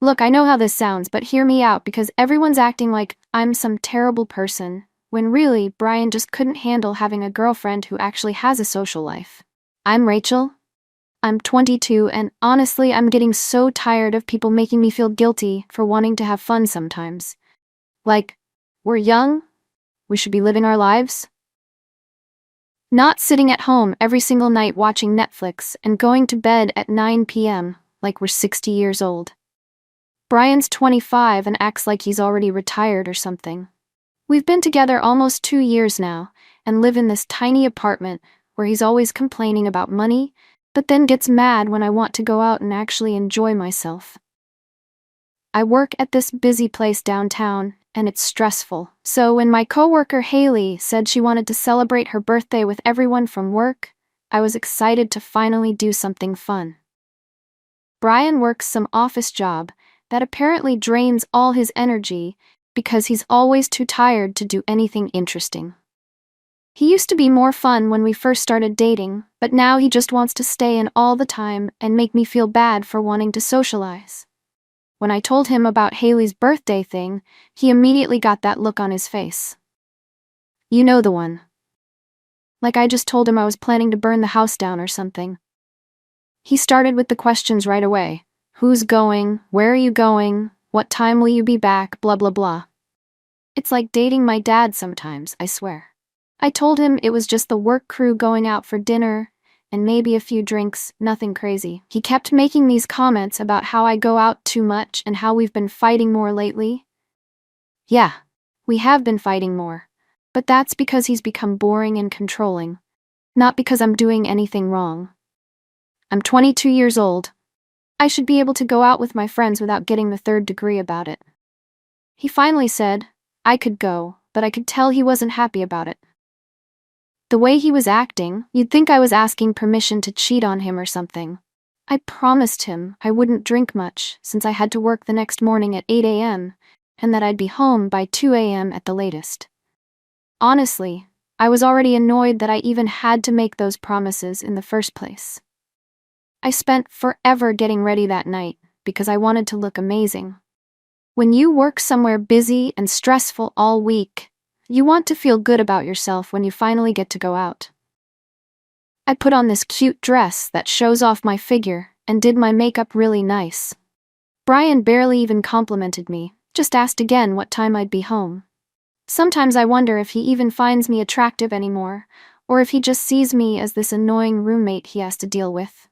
Look, I know how this sounds, but hear me out because everyone's acting like I'm some terrible person, when really, Brian just couldn't handle having a girlfriend who actually has a social life. I'm Rachel. I'm 22, and honestly, I'm getting so tired of people making me feel guilty for wanting to have fun sometimes. Like, we're young, we should be living our lives. Not sitting at home every single night watching Netflix and going to bed at 9 p.m. like we're 60 years old. Brian's 25 and acts like he's already retired or something. We've been together almost 2 years now and live in this tiny apartment where he's always complaining about money, but then gets mad when I want to go out and actually enjoy myself. I work at this busy place downtown, and it's stressful. So when my coworker Haley said she wanted to celebrate her birthday with everyone from work, I was excited to finally do something fun. Brian works some office job that apparently drains all his energy because he's always too tired to do anything interesting. He used to be more fun when we first started dating, but now he just wants to stay in all the time and make me feel bad for wanting to socialize. When I told him about Haley's birthday thing, he immediately got that look on his face. You know the one. Like I just told him I was planning to burn the house down or something. He started with the questions right away. Who's going? Where are you going? What time will you be back? Blah blah blah. It's like dating my dad sometimes, I swear. I told him it was just the work crew going out for dinner, and maybe a few drinks, nothing crazy. He kept making these comments about how I go out too much and how we've been fighting more lately. Yeah, we have been fighting more, but that's because he's become boring and controlling, not because I'm doing anything wrong. I'm 22 years old. I should be able to go out with my friends without getting the third degree about it. He finally said I could go, but I could tell he wasn't happy about it. The way he was acting, you'd think I was asking permission to cheat on him or something. I promised him I wouldn't drink much since I had to work the next morning at 8 a.m., and that I'd be home by 2 a.m. at the latest. Honestly, I was already annoyed that I even had to make those promises in the first place. I spent forever getting ready that night because I wanted to look amazing. When you work somewhere busy and stressful all week, you want to feel good about yourself when you finally get to go out. I put on this cute dress that shows off my figure and did my makeup really nice. Brian barely even complimented me, just asked again what time I'd be home. Sometimes I wonder if he even finds me attractive anymore, or if he just sees me as this annoying roommate he has to deal with.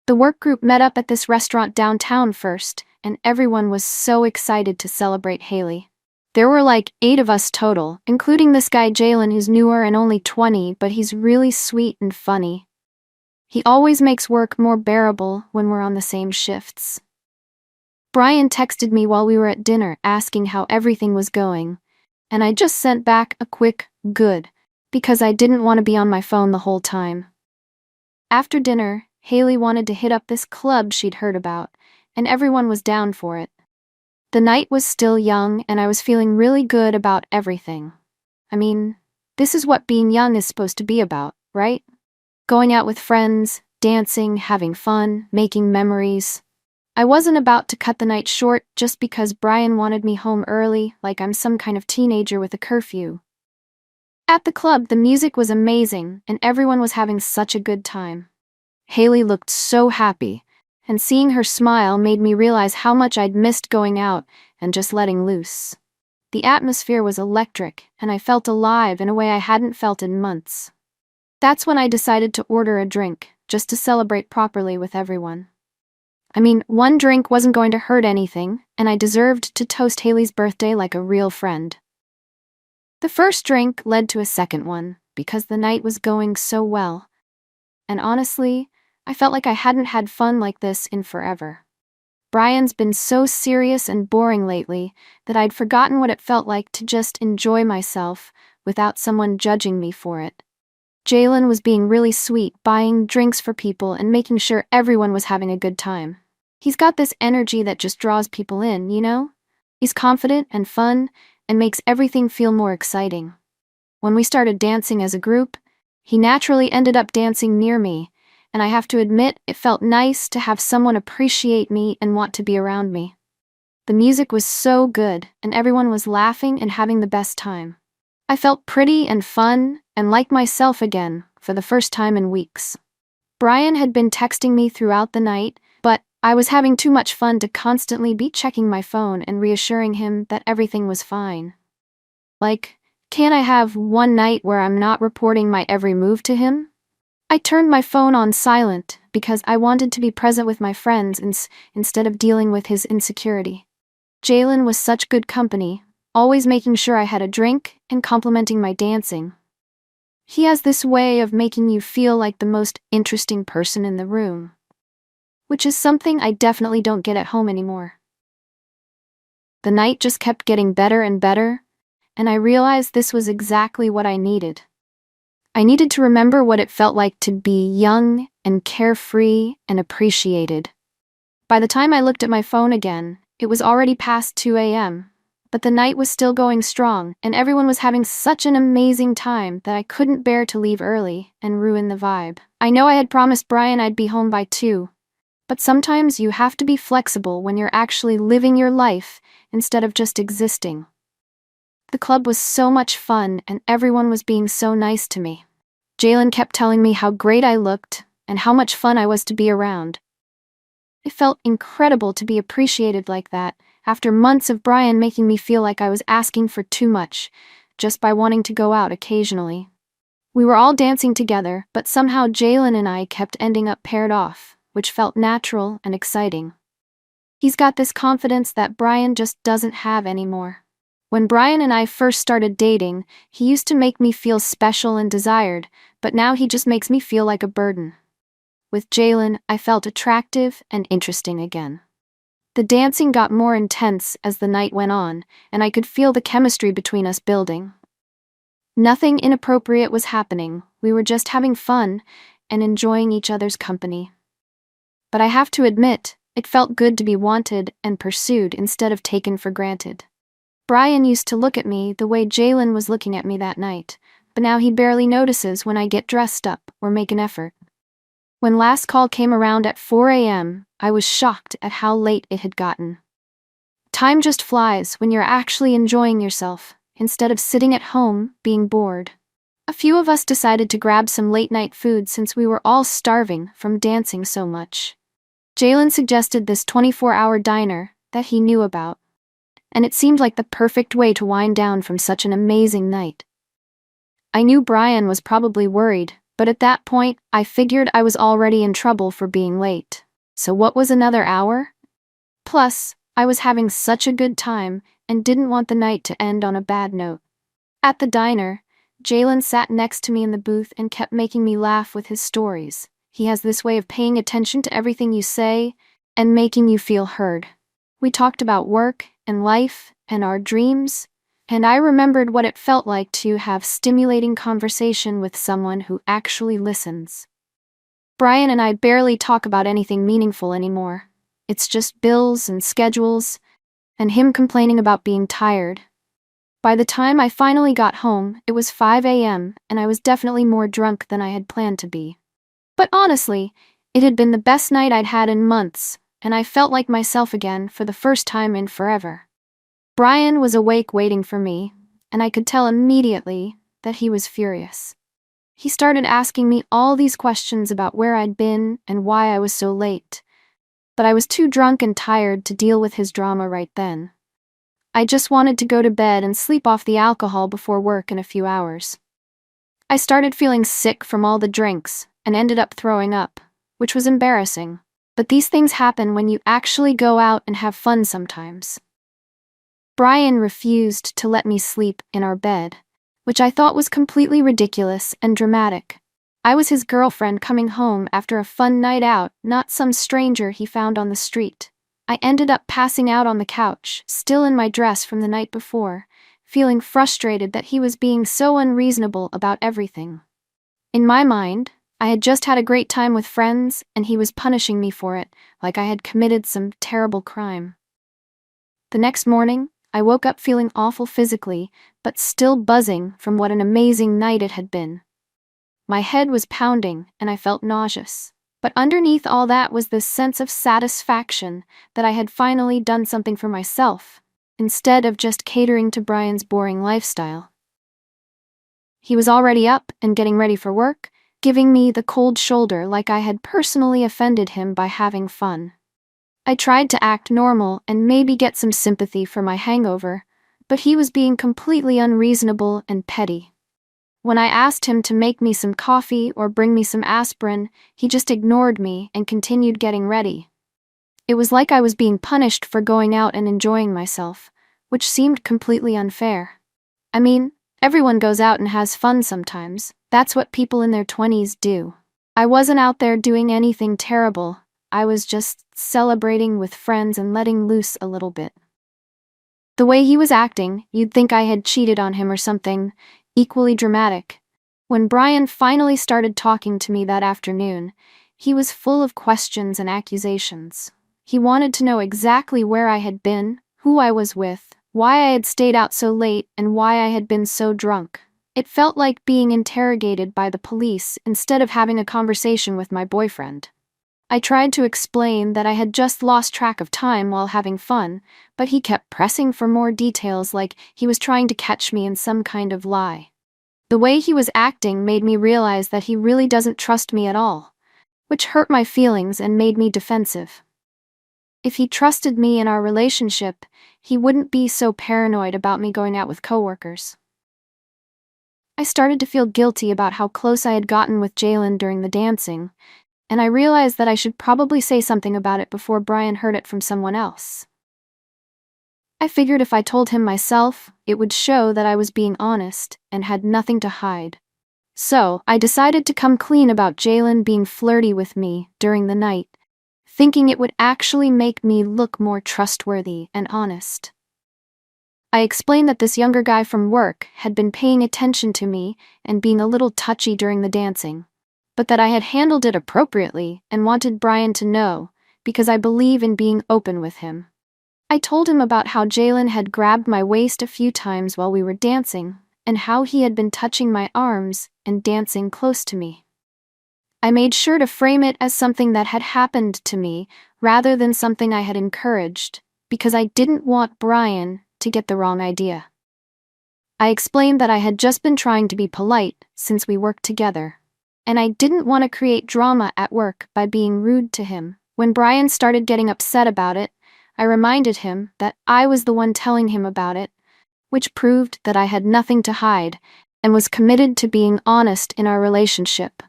The work group met up at this restaurant downtown first, and everyone was so excited to celebrate Haley. There were like 8 of us total, including this guy Jalen who's newer and only 20, but he's really sweet and funny. He always makes work more bearable when we're on the same shifts. Brian texted me while we were at dinner asking how everything was going, and I just sent back a quick, good, because I didn't want to be on my phone the whole time. After dinner, Haley wanted to hit up this club she'd heard about, and everyone was down for it. The night was still young, and I was feeling really good about everything. I mean, this is what being young is supposed to be about, right? Going out with friends, dancing, having fun, making memories. I wasn't about to cut the night short just because Brian wanted me home early, like I'm some kind of teenager with a curfew. At the club, the music was amazing, and everyone was having such a good time. Haley looked so happy, and seeing her smile made me realize how much I'd missed going out and just letting loose. The atmosphere was electric, and I felt alive in a way I hadn't felt in months. That's when I decided to order a drink, just to celebrate properly with everyone. I mean, one drink wasn't going to hurt anything, and I deserved to toast Haley's birthday like a real friend. The first drink led to a second one, because the night was going so well. And honestly, I felt like I hadn't had fun like this in forever. Brian's been so serious and boring lately that I'd forgotten what it felt like to just enjoy myself without someone judging me for it. Jalen was being really sweet, buying drinks for people and making sure everyone was having a good time. He's got this energy that just draws people in, you know? He's confident and fun and makes everything feel more exciting. When we started dancing as a group, he naturally ended up dancing near me, and I have to admit, it felt nice to have someone appreciate me and want to be around me. The music was so good, and everyone was laughing and having the best time. I felt pretty and fun, and like myself again, for the first time in weeks. Brian had been texting me throughout the night, but I was having too much fun to constantly be checking my phone and reassuring him that everything was fine. Like, can't I have one night where I'm not reporting my every move to him? I turned my phone on silent because I wanted to be present with my friends instead of dealing with his insecurity. Jalen was such good company, always making sure I had a drink and complimenting my dancing. He has this way of making you feel like the most interesting person in the room, which is something I definitely don't get at home anymore. The night just kept getting better and better, and I realized this was exactly what I needed. I needed to remember what it felt like to be young and carefree and appreciated. By the time I looked at my phone again, it was already past 2 a.m., but the night was still going strong, and everyone was having such an amazing time that I couldn't bear to leave early and ruin the vibe. I know I had promised Brian I'd be home by 2, but sometimes you have to be flexible when you're actually living your life instead of just existing. The club was so much fun, and everyone was being so nice to me. Jalen kept telling me how great I looked and how much fun I was to be around. It felt incredible to be appreciated like that, after months of Brian making me feel like I was asking for too much, just by wanting to go out occasionally. We were all dancing together, but somehow Jalen and I kept ending up paired off, which felt natural and exciting. He's got this confidence that Brian just doesn't have anymore. When Brian and I first started dating, he used to make me feel special and desired, but now he just makes me feel like a burden. With Jalen, I felt attractive and interesting again. The dancing got more intense as the night went on, and I could feel the chemistry between us building. Nothing inappropriate was happening, we were just having fun and enjoying each other's company. But I have to admit, it felt good to be wanted and pursued instead of taken for granted. Brian used to look at me the way Jalen was looking at me that night, but now he barely notices when I get dressed up or make an effort. When last call came around at 4 a.m., I was shocked at how late it had gotten. Time just flies when you're actually enjoying yourself, instead of sitting at home, being bored. A few of us decided to grab some late-night food since we were all starving from dancing so much. Jalen suggested this 24-hour diner that he knew about, and it seemed like the perfect way to wind down from such an amazing night. I knew Brian was probably worried, but at that point, I figured I was already in trouble for being late. So what was another hour? Plus, I was having such a good time and didn't want the night to end on a bad note. At the diner, Jalen sat next to me in the booth and kept making me laugh with his stories. He has this way of paying attention to everything you say and making you feel heard. We talked about work and life and our dreams, and I remembered what it felt like to have stimulating conversation with someone who actually listens. Brian and I barely talk about anything meaningful anymore. It's just bills and schedules, and him complaining about being tired. By the time I finally got home, it was 5 a.m., and I was definitely more drunk than I had planned to be. But honestly, it had been the best night I'd had in months, and I felt like myself again for the first time in forever. Brian was awake waiting for me, and I could tell immediately that he was furious. He started asking me all these questions about where I'd been and why I was so late, but I was too drunk and tired to deal with his drama right then. I just wanted to go to bed and sleep off the alcohol before work in a few hours. I started feeling sick from all the drinks and ended up throwing up, which was embarrassing, but these things happen when you actually go out and have fun sometimes. Brian refused to let me sleep in our bed, which I thought was completely ridiculous and dramatic. I was his girlfriend coming home after a fun night out, not some stranger he found on the street. I ended up passing out on the couch, still in my dress from the night before, feeling frustrated that he was being so unreasonable about everything. In my mind, I had just had a great time with friends, and he was punishing me for it, like I had committed some terrible crime. The next morning, I woke up feeling awful physically, but still buzzing from what an amazing night it had been. My head was pounding, and I felt nauseous. But underneath all that was this sense of satisfaction that I had finally done something for myself, instead of just catering to Brian's boring lifestyle. He was already up and getting ready for work, giving me the cold shoulder like I had personally offended him by having fun. I tried to act normal and maybe get some sympathy for my hangover, but he was being completely unreasonable and petty. When I asked him to make me some coffee or bring me some aspirin, he just ignored me and continued getting ready. It was like I was being punished for going out and enjoying myself, which seemed completely unfair. I mean, everyone goes out and has fun sometimes. That's what people in their 20s do. I wasn't out there doing anything terrible. I was just celebrating with friends and letting loose a little bit. The way he was acting, you'd think I had cheated on him or something, equally dramatic. When Brian finally started talking to me that afternoon, he was full of questions and accusations. He wanted to know exactly where I had been, who I was with, why I had stayed out so late, and why I had been so drunk. It felt like being interrogated by the police instead of having a conversation with my boyfriend. I tried to explain that I had just lost track of time while having fun, but he kept pressing for more details like he was trying to catch me in some kind of lie. The way he was acting made me realize that he really doesn't trust me at all, which hurt my feelings and made me defensive. If he trusted me in our relationship, he wouldn't be so paranoid about me going out with coworkers. I started to feel guilty about how close I had gotten with Jalen during the dancing, and I realized that I should probably say something about it before Brian heard it from someone else. I figured if I told him myself, it would show that I was being honest and had nothing to hide. So, I decided to come clean about Jalen being flirty with me during the night, thinking it would actually make me look more trustworthy and honest. I explained that this younger guy from work had been paying attention to me and being a little touchy during the dancing, but that I had handled it appropriately and wanted Brian to know, because I believe in being open with him. I told him about how Jalen had grabbed my waist a few times while we were dancing, and how he had been touching my arms and dancing close to me. I made sure to frame it as something that had happened to me rather than something I had encouraged, because I didn't want Brian to get the wrong idea. I explained that I had just been trying to be polite since we worked together, and I didn't want to create drama at work by being rude to him. When Brian started getting upset about it, I reminded him that I was the one telling him about it, which proved that I had nothing to hide and was committed to being honest in our relationship.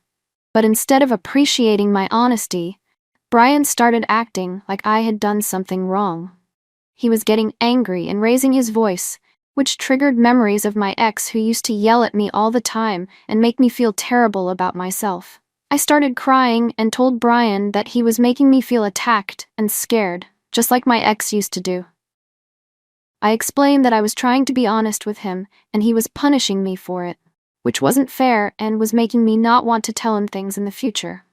But instead of appreciating my honesty, Brian started acting like I had done something wrong. He was getting angry and raising his voice, which triggered memories of my ex who used to yell at me all the time and make me feel terrible about myself. I started crying and told Brian that he was making me feel attacked and scared, just like my ex used to do. I explained that I was trying to be honest with him and he was punishing me for it, which wasn't fair and was making me not want to tell him things in the future.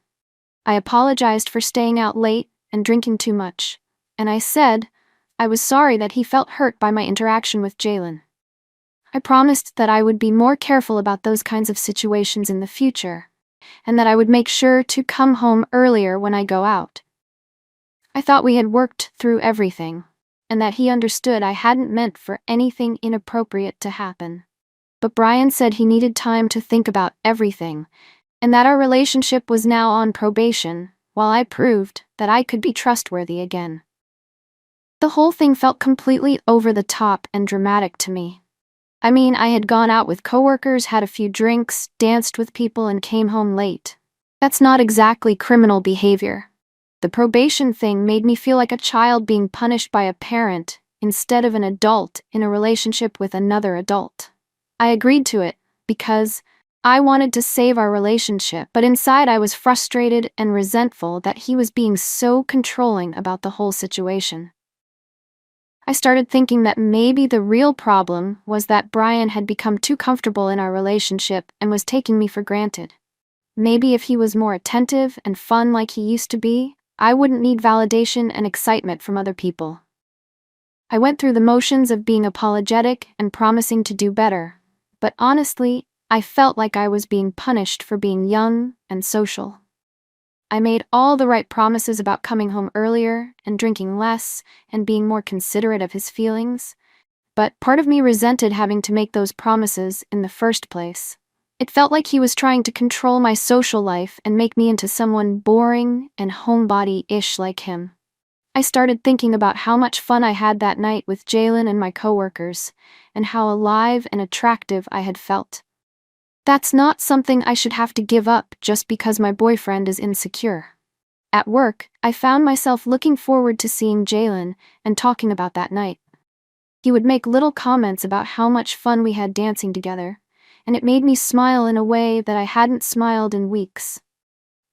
I apologized for staying out late and drinking too much, and I said I was sorry that he felt hurt by my interaction with Jalen. I promised that I would be more careful about those kinds of situations in the future, and that I would make sure to come home earlier when I go out. I thought we had worked through everything, and that he understood I hadn't meant for anything inappropriate to happen. But Brian said he needed time to think about everything, and that our relationship was now on probation, while I proved that I could be trustworthy again. The whole thing felt completely over the top and dramatic to me. I mean, I had gone out with coworkers, had a few drinks, danced with people, and came home late. That's not exactly criminal behavior. The probation thing made me feel like a child being punished by a parent instead of an adult in a relationship with another adult. I agreed to it because I wanted to save our relationship, but inside I was frustrated and resentful that he was being so controlling about the whole situation. I started thinking that maybe the real problem was that Brian had become too comfortable in our relationship and was taking me for granted. Maybe if he was more attentive and fun like he used to be, I wouldn't need validation and excitement from other people. I went through the motions of being apologetic and promising to do better, but honestly, I felt like I was being punished for being young and social. I made all the right promises about coming home earlier and drinking less and being more considerate of his feelings, but part of me resented having to make those promises in the first place. It felt like he was trying to control my social life and make me into someone boring and homebody-ish like him. I started thinking about how much fun I had that night with Jalen and my coworkers, and how alive and attractive I had felt. That's not something I should have to give up just because my boyfriend is insecure. At work, I found myself looking forward to seeing Jalen and talking about that night. He would make little comments about how much fun we had dancing together, and it made me smile in a way that I hadn't smiled in weeks.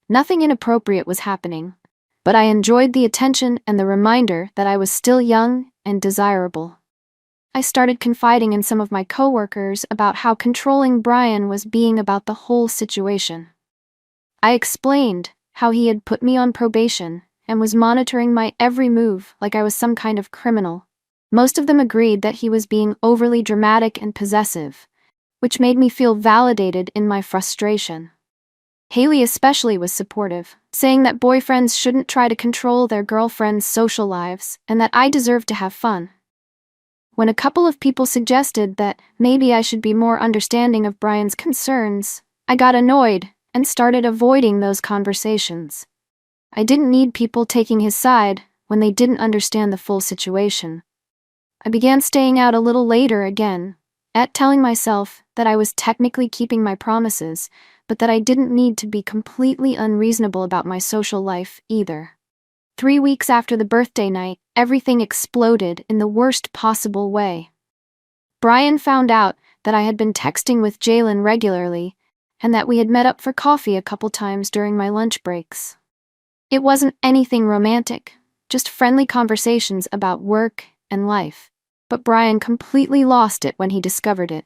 Nothing inappropriate was happening, but I enjoyed the attention and the reminder that I was still young and desirable. I started confiding in some of my coworkers about how controlling Brian was being about the whole situation. I explained how he had put me on probation and was monitoring my every move like I was some kind of criminal. Most of them agreed that he was being overly dramatic and possessive, which made me feel validated in my frustration. Haley especially was supportive, saying that boyfriends shouldn't try to control their girlfriends' social lives and that I deserved to have fun. When a couple of people suggested that maybe I should be more understanding of Brian's concerns, I got annoyed and started avoiding those conversations. I didn't need people taking his side when they didn't understand the full situation. I began staying out a little later again, telling myself that I was technically keeping my promises, but that I didn't need to be completely unreasonable about my social life either. 3 weeks after the birthday night, everything exploded in the worst possible way. Brian found out that I had been texting with Jalen regularly, and that we had met up for coffee a couple times during my lunch breaks. It wasn't anything romantic, just friendly conversations about work and life, but Brian completely lost it when he discovered it.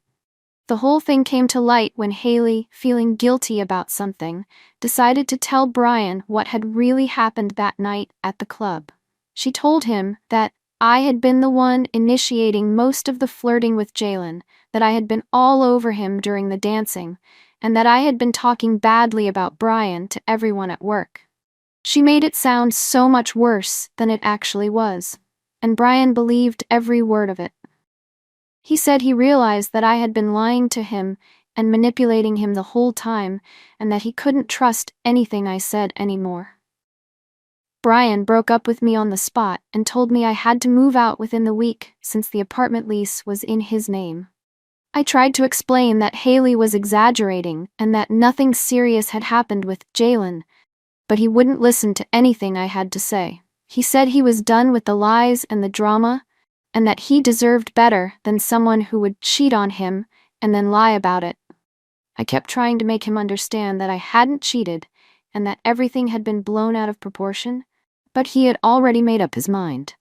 The whole thing came to light when Haley, feeling guilty about something, decided to tell Brian what had really happened that night at the club. She told him that I had been the one initiating most of the flirting with Jalen, that I had been all over him during the dancing, and that I had been talking badly about Brian to everyone at work. She made it sound so much worse than it actually was, and Brian believed every word of it. He said he realized that I had been lying to him and manipulating him the whole time, and that he couldn't trust anything I said anymore. Brian broke up with me on the spot and told me I had to move out within the week since the apartment lease was in his name. I tried to explain that Haley was exaggerating and that nothing serious had happened with Jalen, but he wouldn't listen to anything I had to say. He said he was done with the lies and the drama, and that he deserved better than someone who would cheat on him and then lie about it. I kept trying to make him understand that I hadn't cheated and that everything had been blown out of proportion, but he had already made up his mind.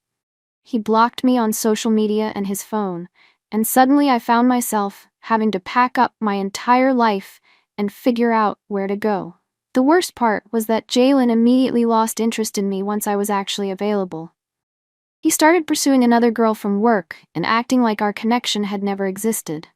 He blocked me on social media and his phone, and suddenly I found myself having to pack up my entire life and figure out where to go. The worst part was that Jalen immediately lost interest in me once I was actually available. He started pursuing another girl from work and acting like our connection had never existed.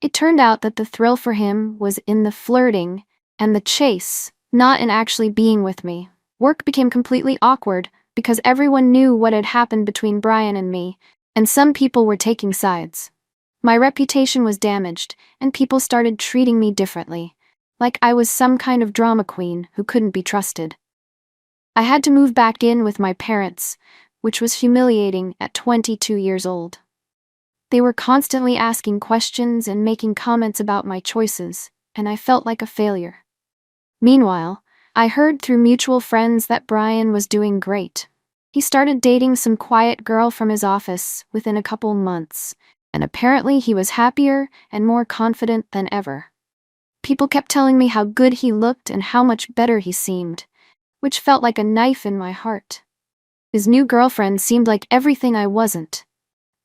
It turned out that the thrill for him was in the flirting and the chase, not in actually being with me. Work became completely awkward because everyone knew what had happened between Brian and me, and some people were taking sides. My reputation was damaged, and people started treating me differently, like I was some kind of drama queen who couldn't be trusted. I had to move back in with my parents, which was humiliating at 22 years old. They were constantly asking questions and making comments about my choices, and I felt like a failure. Meanwhile, I heard through mutual friends that Brian was doing great. He started dating some quiet girl from his office within a couple months, and apparently he was happier and more confident than ever. People kept telling me how good he looked and how much better he seemed, which felt like a knife in my heart. His new girlfriend seemed like everything I wasn't.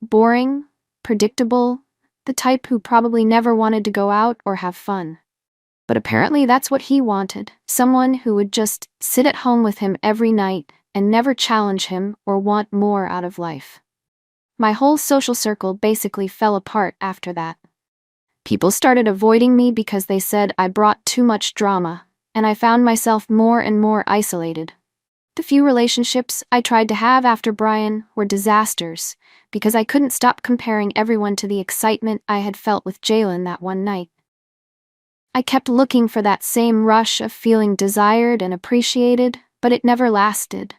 Boring, predictable, the type who probably never wanted to go out or have fun. But apparently that's what he wanted, someone who would just sit at home with him every night and never challenge him or want more out of life. My whole social circle basically fell apart after that. People started avoiding me because they said I brought too much drama, and I found myself more and more isolated. The few relationships I tried to have after Brian were disasters, because I couldn't stop comparing everyone to the excitement I had felt with Jalen that one night. I kept looking for that same rush of feeling desired and appreciated, but it never lasted.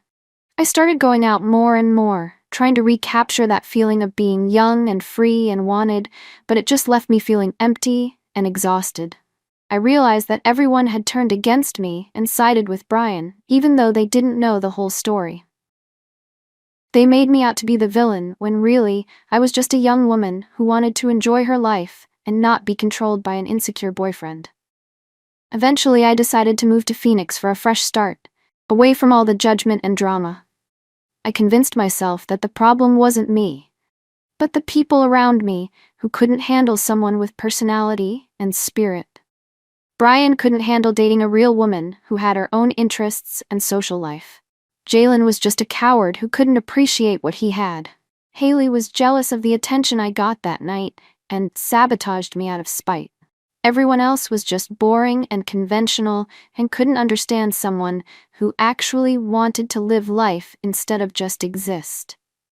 I started going out more and more, trying to recapture that feeling of being young and free and wanted, but it just left me feeling empty and exhausted. I realized that everyone had turned against me and sided with Brian, even though they didn't know the whole story. They made me out to be the villain, when really, I was just a young woman who wanted to enjoy her life and not be controlled by an insecure boyfriend. Eventually, I decided to move to Phoenix for a fresh start, away from all the judgment and drama. I convinced myself that the problem wasn't me, but the people around me who couldn't handle someone with personality and spirit. Brian couldn't handle dating a real woman who had her own interests and social life. Jalen was just a coward who couldn't appreciate what he had. Haley was jealous of the attention I got that night and sabotaged me out of spite. Everyone else was just boring and conventional and couldn't understand someone who actually wanted to live life instead of just exist.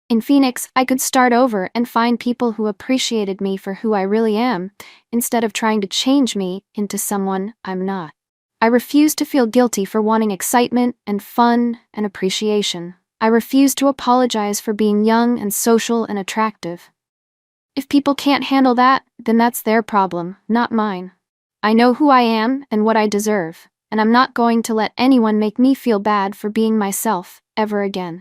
In Phoenix, I could start over and find people who appreciated me for who I really am, instead of trying to change me into someone I'm not. I refused to feel guilty for wanting excitement and fun and appreciation. I refused to apologize for being young and social and attractive. If people can't handle that, then that's their problem, not mine. I know who I am and what I deserve, and I'm not going to let anyone make me feel bad for being myself ever again.